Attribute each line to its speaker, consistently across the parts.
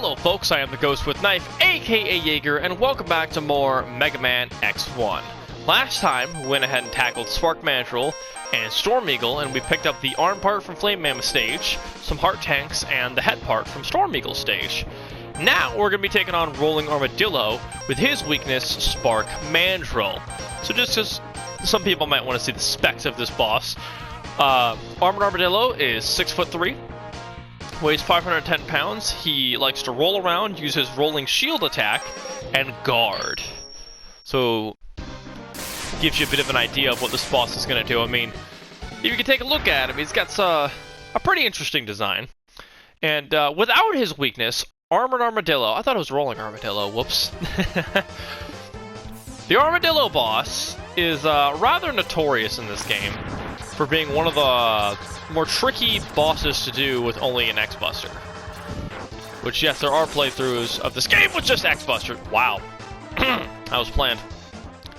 Speaker 1: Hello folks, I am the Ghost with Knife, aka Jaeger, and welcome back to more Mega Man X1. Last time, we went ahead and tackled Spark Mandrill and Storm Eagle, and we picked up the arm part from Flame Mammoth stage, some heart tanks, and the head part from Storm Eagle stage. Now, we're going to be taking on Rolling Armadillo with his weakness, Spark Mandrill. So just as some people might want to see the specs of this boss, Armored Armadillo is 6'3", weighs 510 pounds. He likes to roll around, use his rolling shield attack, and guard. So, gives you a bit of an idea of what this boss is going to do. I mean, if you can take a look at him, he's got a pretty interesting design. And without his weakness, Armored Armadillo, I thought it was Rolling Armadillo, whoops. The Armadillo boss is rather notorious in this game for being one of the more tricky bosses to do with only an X-Buster. Which, yes, there are playthroughs of this game with just X-Buster. Wow. That was planned.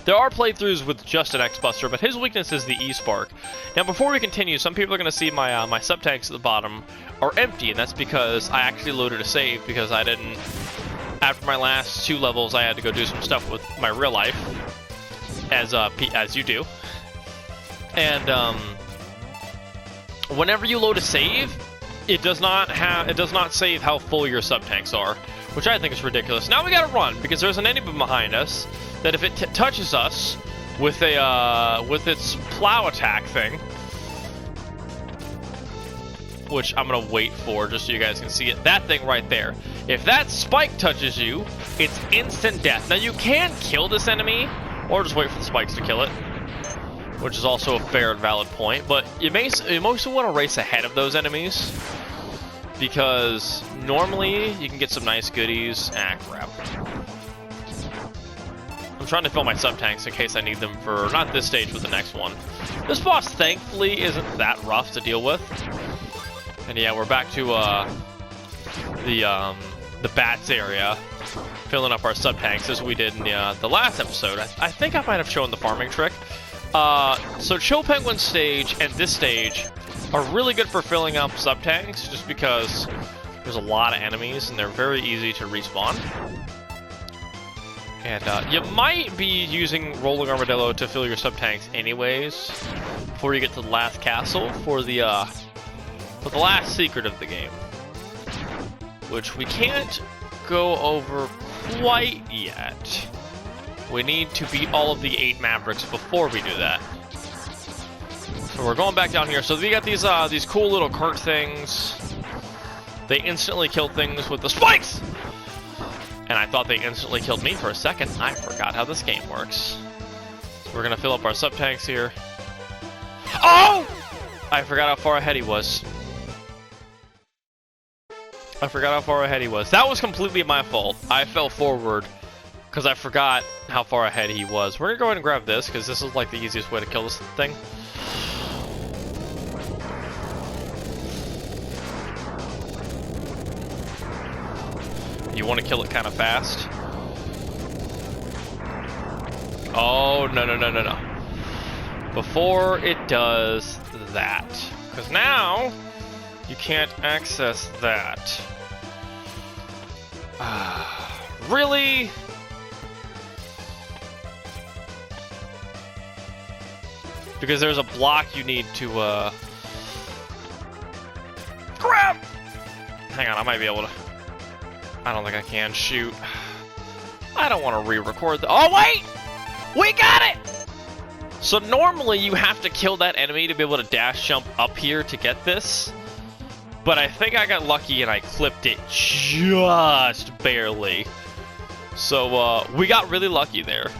Speaker 1: There are playthroughs with just an X-Buster, but his weakness is the E-Spark. Now, before we continue, some people are going to see my my sub-tanks at the bottom are empty, and that's because I actually loaded a save because I didn't... After my last 2 levels, I had to go do some stuff with my real life, as you do. And whenever you load a save, it does not save how full your sub-tanks are, which I think is ridiculous. Now we gotta run because there's an enemy behind us that if it touches us with its plow attack thing, which I'm gonna wait for just so you guys can see it. That thing right there. If that spike touches you, it's instant death. Now you can kill this enemy, or just wait for the spikes to kill it, which is also a fair and valid point, but you mostly want to race ahead of those enemies, because normally you can get some nice goodies. Ah, crap. I'm trying to fill my sub-tanks in case I need them for, not this stage, but the next one. This boss, thankfully, isn't that rough to deal with. And yeah, we're back to the bats area, filling up our sub-tanks as we did in the last episode. I think I might have shown the farming trick. So Chill Penguin stage and this stage are really good for filling up sub-tanks, just because there's a lot of enemies and they're very easy to respawn. And you might be using Rolling Armadillo to fill your sub-tanks anyways, before you get to the last castle for the last secret of the game, which we can't go over quite yet. We need to beat all of the 8 Mavericks before we do that. So we're going back down here. So we got these cool little cart things. They instantly kill things with the spikes! And I thought they instantly killed me for a second. I forgot how this game works. So we're gonna fill up our sub-tanks here. Oh! I forgot how far ahead he was. That was completely my fault. I fell forward because I forgot how far ahead he was. We're gonna go ahead and grab this, because this is like the easiest way to kill this thing. You want to kill it kind of fast. Oh, no. Before it does that. Because now, you can't access that. Really? Because there's a block you need to, grab! Hang on, I might be able to... I don't think I can. Shoot. I don't want to re-record the... Oh, wait! We got it! So normally you have to kill that enemy to be able to dash jump up here to get this. But I think I got lucky and I clipped it just barely. So, we got really lucky there.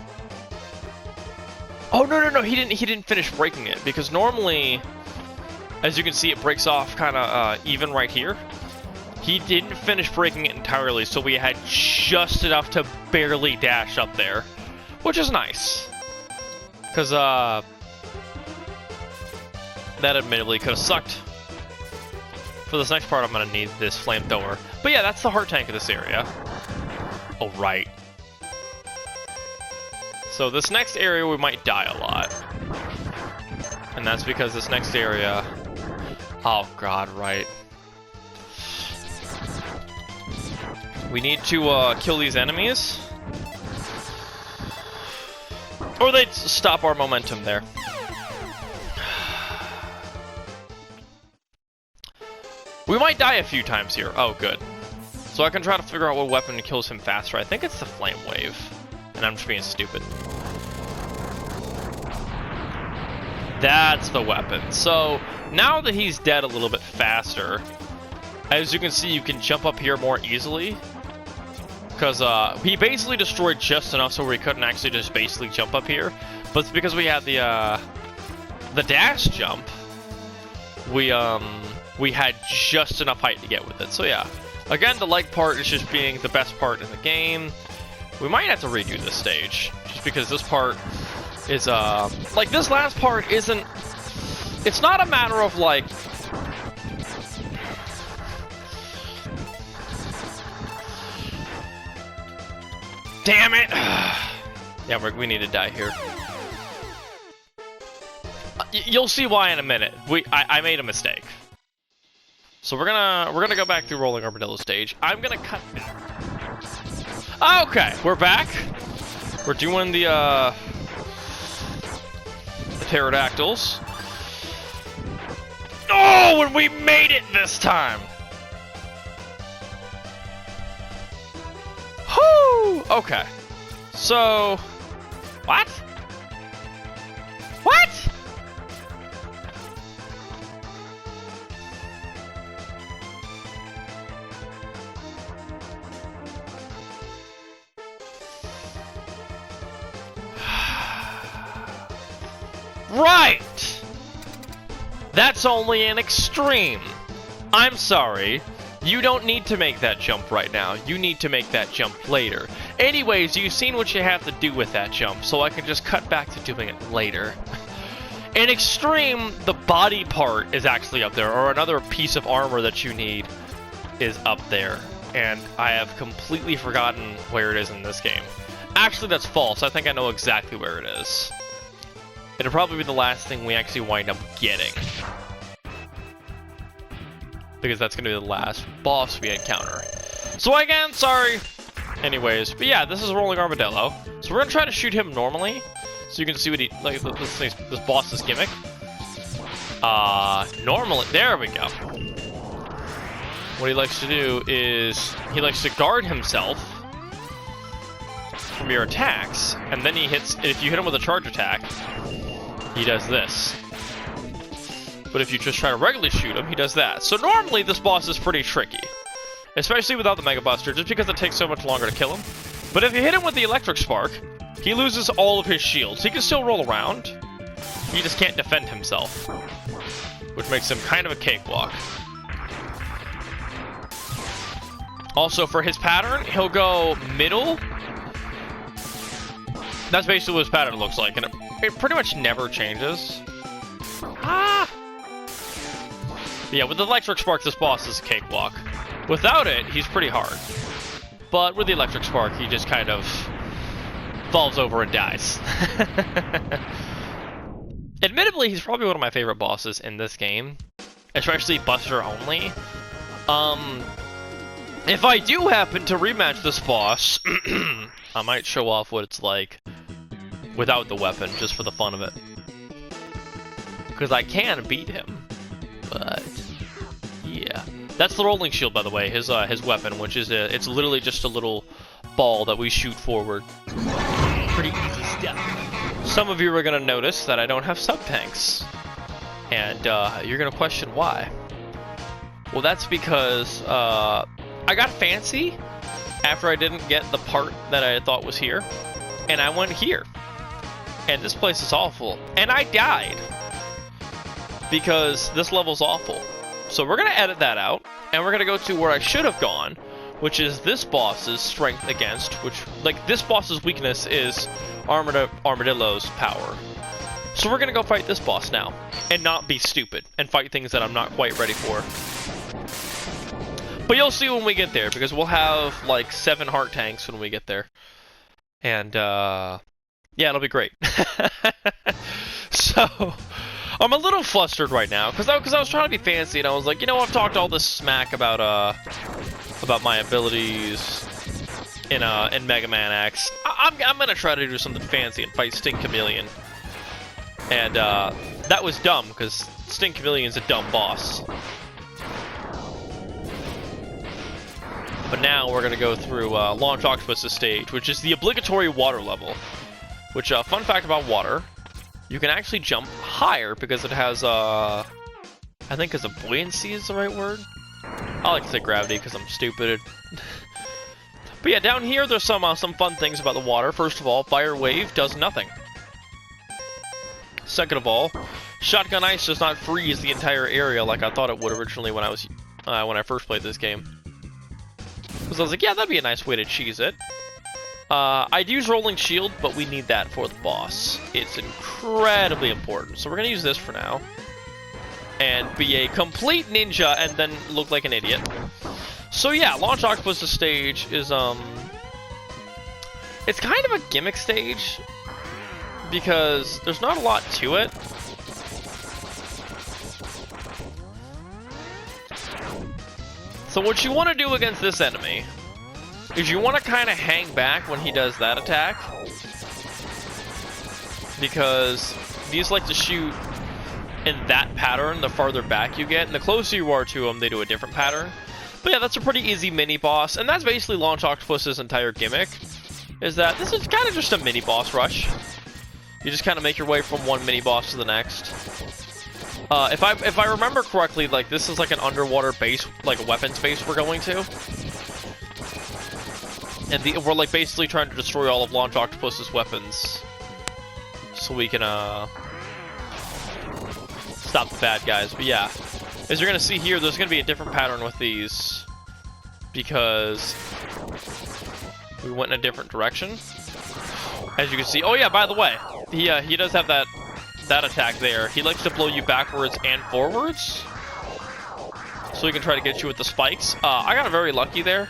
Speaker 1: Oh, no, he didn't finish breaking it, because normally, as you can see, it breaks off kind of even right here. He didn't finish breaking it entirely, so we had just enough to barely dash up there, which is nice. Because, that admittedly could have sucked. For this next part, I'm going to need this flamethrower. But yeah, that's the heart tank of this area. Oh, right. So this next area, we might die a lot. And that's because this next area... Oh, God, right. We need to kill these enemies, or they'd stop our momentum there. We might die a few times here. Oh, good. So I can try to figure out what weapon kills him faster. I think it's the Flame Wave, and I'm just being stupid. That's the weapon. So now that he's dead a little bit faster, as you can see, you can jump up here more easily. Because he basically destroyed just enough so we couldn't actually just basically jump up here. But it's because we had the dash jump, we had just enough height to get with it. So yeah, again, the leg part is just being the best part in the game. We might have to redo this stage, just because this part is like, this last part isn't, it's not a matter of like, damn it. Yeah, we need to die here. You'll see why in a minute. I made a mistake. So we're gonna go back through Rolling Armadillo stage. I'm gonna cut back. Okay, we're back. We're doing the pterodactyls. Oh, and we made it this time. Whoo! Okay. So, what? What? Right! That's only an extreme. I'm sorry. You don't need to make that jump right now. You need to make that jump later. Anyways, you've seen what you have to do with that jump, so I can just cut back to doing it later. In extreme, the body part is actually up there, or another piece of armor that you need is up there. And I have completely forgotten where it is in this game. Actually, that's false. I think I know exactly where it is. It'll probably be the last thing we actually wind up getting, because that's going to be the last boss we encounter. So again, sorry. Anyways, but yeah, this is Rolling Armadillo. So we're going to try to shoot him normally, so you can see what he, like, this boss's gimmick. Normally, there we go. What he likes to do is, he likes to guard himself from your attacks, and then he hits, if you hit him with a charge attack, he does this. But if you just try to regularly shoot him, he does that. So normally this boss is pretty tricky, especially without the Mega Buster, just because it takes so much longer to kill him. But if you hit him with the Electric Spark, he loses all of his shields. He can still roll around, he just can't defend himself, which makes him kind of a cakewalk. Also, for his pattern, he'll go middle. That's basically what his pattern looks like, and it pretty much never changes. Ah! Yeah, with the Electric Spark, this boss is a cakewalk. Without it, he's pretty hard. But with the Electric Spark, he just kind of falls over and dies. Admittedly, he's probably one of my favorite bosses in this game, especially Buster only. If I do happen to rematch this boss, I might show off what it's like without the weapon, just for the fun of it. Because I can beat him, but yeah. That's the rolling shield, by the way, his weapon, which is it's literally just a little ball that we shoot forward. Pretty easy stuff. Some of you are gonna notice that I don't have sub-tanks, and you're gonna question why. Well, that's because I got fancy after I didn't get the part that I thought was here, and I went here. And this place is awful. And I died, because this level's awful. So we're going to edit that out, and we're going to go to where I should have gone, which is this boss's strength against, which, like, this boss's weakness is Armadillo's power. So we're going to go fight this boss now, and not be stupid, and fight things that I'm not quite ready for. But you'll see when we get there, because we'll have, like, 7 heart tanks when we get there. And, yeah, it'll be great. So, I'm a little flustered right now, because I was trying to be fancy, and I was like, you know, I've talked all this smack about about my abilities in Mega Man X. I'm gonna try to do something fancy and fight Sting Chameleon. And that was dumb because Sting Chameleon's a dumb boss. But now we're gonna go through Launch Octopus' stage, which is the obligatory water level. Which, fun fact about water, you can actually jump higher because it has, I think is a buoyancy is the right word? I like to say gravity because I'm stupid. But yeah, down here there's some fun things about the water. First of all, Fire Wave does nothing. Second of all, Shotgun Ice does not freeze the entire area like I thought it would originally when I first played this game. Because I was like, yeah, that'd be a nice way to cheese it. I'd use Rolling Shield, but we need that for the boss. It's incredibly important. So we're going to use this for now. And be a complete ninja and then look like an idiot. So yeah, Launch Octopus' stage is, it's kind of a gimmick stage. Because there's not a lot to it. So what you want to do against this enemy is you want to kind of hang back when he does that attack, because these like to shoot in that pattern the farther back you get, and the closer you are to them, they do a different pattern. But yeah, that's a pretty easy mini-boss, and that's basically Launch Octopus' entire gimmick, is that this is kind of just a mini-boss rush. You just kind of make your way from one mini-boss to the next. If I remember correctly, like, this is like an underwater base, like a weapons base we're going to. And we're like basically trying to destroy all of Launch Octopus's weapons, so we can stop the bad guys. But yeah, as you're gonna see here, there's gonna be a different pattern with these because we went in a different direction. As you can see, oh yeah, by the way, he does have that attack there. He likes to blow you backwards and forwards, so he can try to get you with the spikes. I got very lucky there.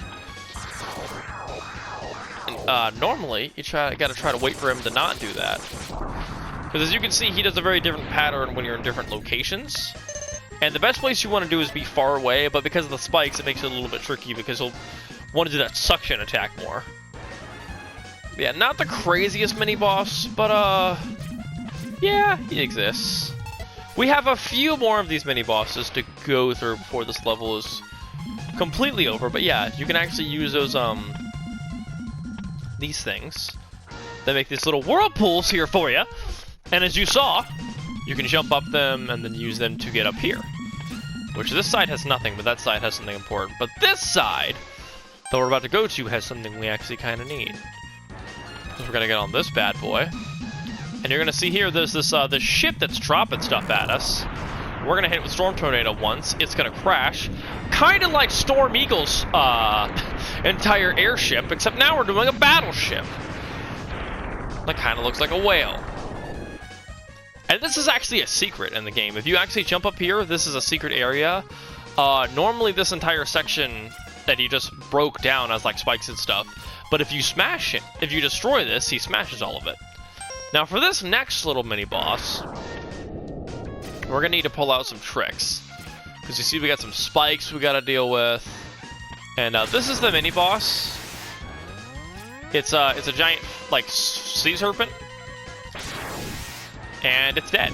Speaker 1: Normally, you gotta try to wait for him to not do that. Because as you can see, he does a very different pattern when you're in different locations. And the best place you want to do is be far away, but because of the spikes, it makes it a little bit tricky because he'll want to do that suction attack more. Yeah, not the craziest mini-boss, but yeah, he exists. We have a few more of these mini-bosses to go through before this level is completely over, but yeah, you can actually use those, these things. They make these little whirlpools here for you, and as you saw, you can jump up them and then use them to get up here. Which this side has nothing, but that side has something important. But this side, that we're about to go to, has something we actually kind of need. Because we're gonna get on this bad boy, and you're gonna see here there's this ship that's dropping stuff at us. We're gonna hit it with Storm Tornado once. It's gonna crash, kind of like Storm Eagle's entire airship, except now we're doing a battleship. That kind of looks like a whale. And this is actually a secret in the game. If you actually jump up here, this is a secret area. Normally this entire section that he just broke down has like spikes and stuff. But if you smash it, if you destroy this, he smashes all of it. Now for this next little mini-boss, we're gonna need to pull out some tricks. Because you see we got some spikes we gotta deal with. And this is the mini-boss. It's a giant, like, sea serpent. And it's dead.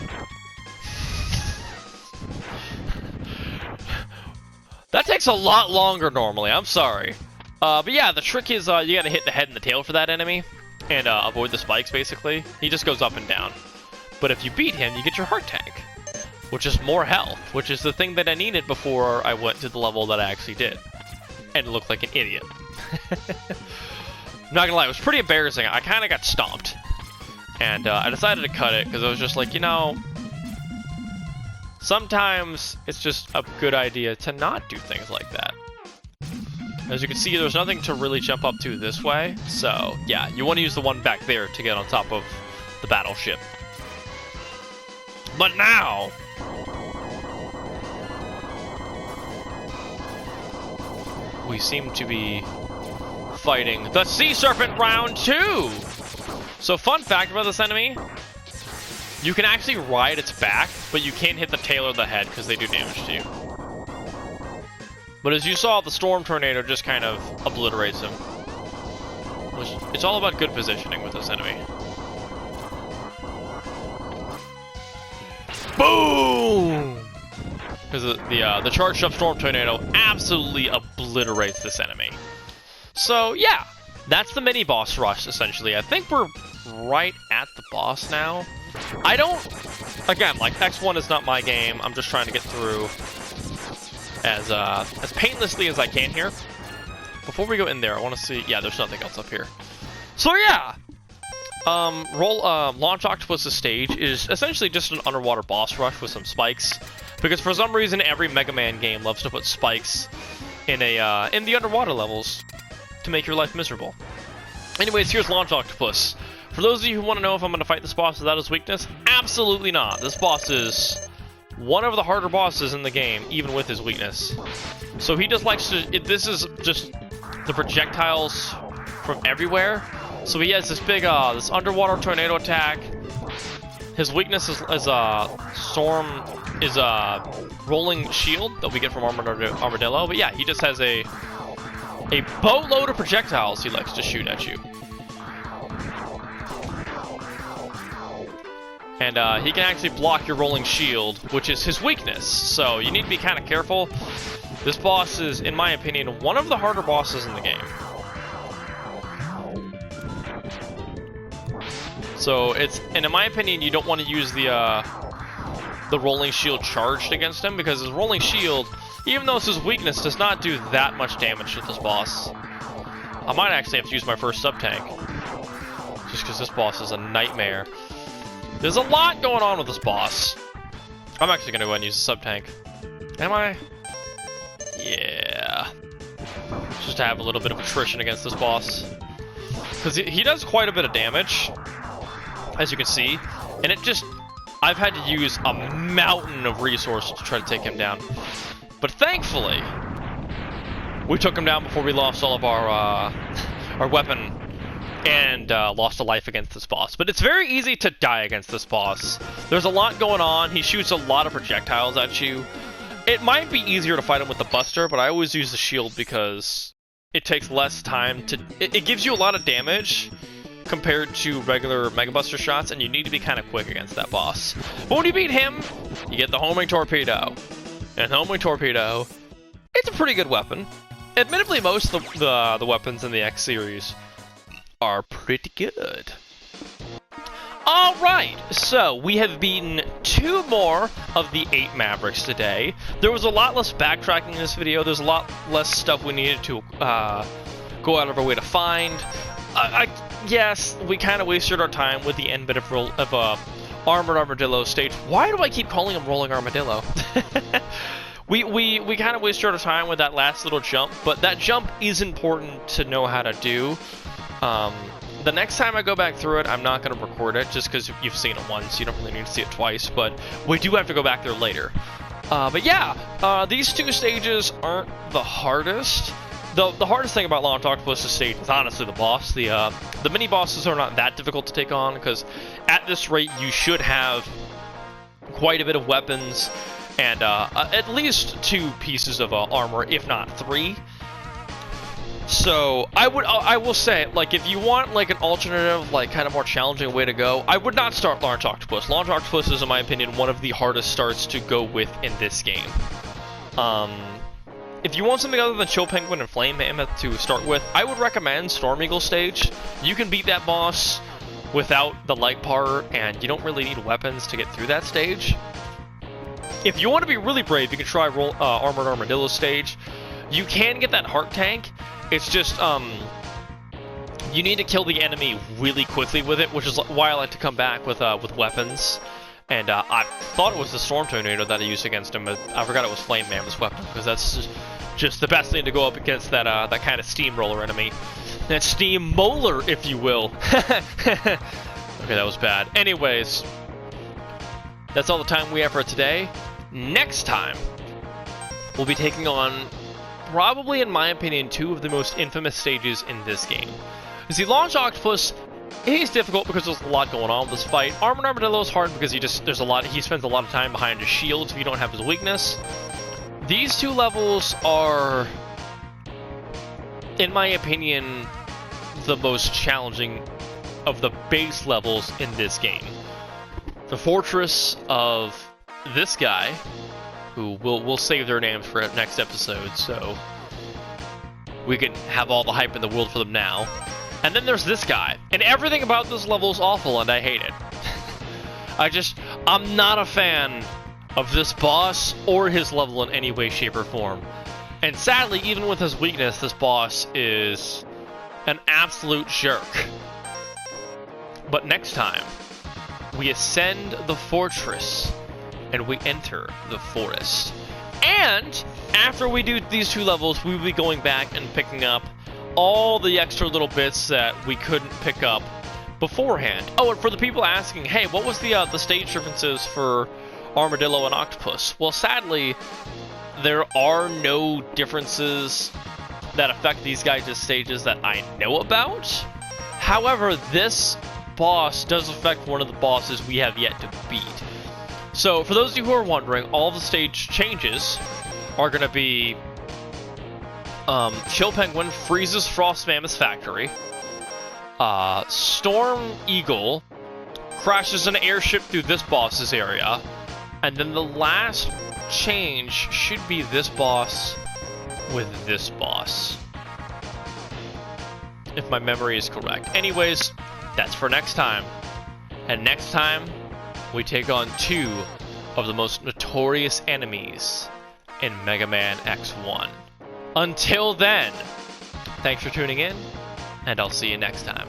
Speaker 1: That takes a lot longer normally, I'm sorry. But yeah, the trick is you gotta hit the head and the tail for that enemy. And avoid the spikes, basically. He just goes up and down. But if you beat him, you get your heart tank. Which is more health, which is the thing that I needed before I went to the level that I actually did. And looked like an idiot. I'm not gonna lie, it was pretty embarrassing. I kind of got stomped. And I decided to cut it, because I was just like, you know, sometimes it's just a good idea to not do things like that. As you can see, there's nothing to really jump up to this way. So, yeah, you want to use the one back there to get on top of the battleship. But now, we seem to be fighting the Sea Serpent round 2! So fun fact about this enemy, you can actually ride its back, but you can't hit the tail or the head because they do damage to you. But as you saw, the Storm Tornado just kind of obliterates him. It's all about good positioning with this enemy. Boom! Because the charged up Storm Tornado absolutely obliterates this enemy. So yeah, that's the mini boss rush essentially. I think we're right at the boss now. I don't, again, like X1 is not my game. I'm just trying to get through as painlessly as I can here. Before we go in there, I want to see. Yeah, there's nothing else up here. So yeah, Launch Octopus's stage is essentially just an underwater boss rush with some spikes, because for some reason every Mega Man game loves to put spikes in the underwater levels to make your life miserable. Anyways, here's Launch Octopus. For those of you who want to know if I'm going to fight this boss without his weakness, absolutely not. This boss is one of the harder bosses in the game, even with his weakness. So he just likes to. This is just the projectiles from everywhere. So he has this big, this underwater tornado attack. His weakness is rolling shield that we get from Armadillo. But yeah, he just has a boatload of projectiles he likes to shoot at you. And he can actually block your rolling shield, which is his weakness. So you need to be kind of careful. This boss is, in my opinion, one of the harder bosses in the game. So and in my opinion, you don't want to use the rolling shield charged against him, because his rolling shield, even though it's his weakness, does not do that much damage to this boss. I might actually have to use my first sub-tank, just because this boss is a nightmare. There's a lot going on with this boss. I'm actually going to go ahead and use the sub-tank. Am I? Yeah. Just to have a little bit of attrition against this boss. Because he does quite a bit of damage, as you can see. And I've had to use a mountain of resources to try to take him down. But thankfully, we took him down before we lost all of our weapon and lost a life against this boss. But it's very easy to die against this boss. There's a lot going on. He shoots a lot of projectiles at you. It might be easier to fight him with the Buster, but I always use the shield because it takes less time to... It gives you a lot of damage compared to regular Mega Buster shots, and you need to be kind of quick against that boss. But when you beat him, you get the homing torpedo. And the homing torpedo, it's a pretty good weapon. Admittedly, most of the weapons in the X series are pretty good. Alright, so we have beaten 2 more of the 8 Mavericks today. There was a lot less backtracking in this video. There's a lot less stuff we needed to go out of our way to find. Yes, we kind of wasted our time with the end bit of Armored Armadillo stage. Why do I keep calling him Rolling Armadillo? We kind of wasted our time with that last little jump, but that jump is important to know how to do. The next time I go back through it, I'm not going to record it, just because you've seen it once. You don't really need to see it twice, but we do have to go back there later. But yeah, these 2 stages aren't the hardest. The hardest thing about Launch Octopus' stage is honestly the boss. The mini bosses are not that difficult to take on, because at this rate you should have quite a bit of weapons and at least 2 pieces of armor, if not 3. So I will say, like, if you want like an alternative, like kind of more challenging way to go, I would not start Launch Octopus. Launch Octopus is, in my opinion, one of the hardest starts to go with in this game. If you want something other than Chill Penguin and Flame Mammoth to start with, I would recommend Storm Eagle stage. You can beat that boss without the light part, and you don't really need weapons to get through that stage. If you want to be really brave, you can try Armored Armadillo stage. You can get that heart tank. It's just, you need to kill the enemy really quickly with it, which is why I like to come back with weapons. And I thought it was the Storm Tornado that I used against him, but I forgot it was Flame Mammoth's weapon, because that's just the best thing to go up against that kind of steamroller enemy. That steamroller, if you will. Okay, that was bad. Anyways, that's all the time we have for today. Next time, we'll be taking on, probably in my opinion, 2 of the most infamous stages in this game. You see, Launch Octopus, he's difficult because there's a lot going on with this fight. Armored Armadillo is hard because he spends a lot of time behind his shields if you don't have his weakness. These two levels are, in my opinion, the most challenging of the base levels in this game. The fortress of this guy, who we'll save their names for next episode, so we can have all the hype in the world for them now. And then there's this guy, and everything about this level is awful, and I hate it. I'm not a fan of this boss or his level in any way, shape, or form. And sadly, even with his weakness, this boss is an absolute jerk. But next time, we ascend the fortress and we enter the forest. And after we do these two levels, we will be going back and picking up all the extra little bits that we couldn't pick up beforehand. Oh, and for the people asking, hey, what was the stage differences for Armadillo and Octopus? Well, sadly, there are no differences that affect these guys' stages that I know about. However, this boss does affect one of the bosses we have yet to beat. So, for those of you who are wondering, all the stage changes are going to be Chill Penguin freezes Frost Mammoth's factory. Storm Eagle crashes an airship through this boss's area. And then the last change should be this boss with this boss, if my memory is correct. Anyways, that's for next time. And next time, we take on two of the most notorious enemies in Mega Man X1. Until then, thanks for tuning in, and I'll see you next time.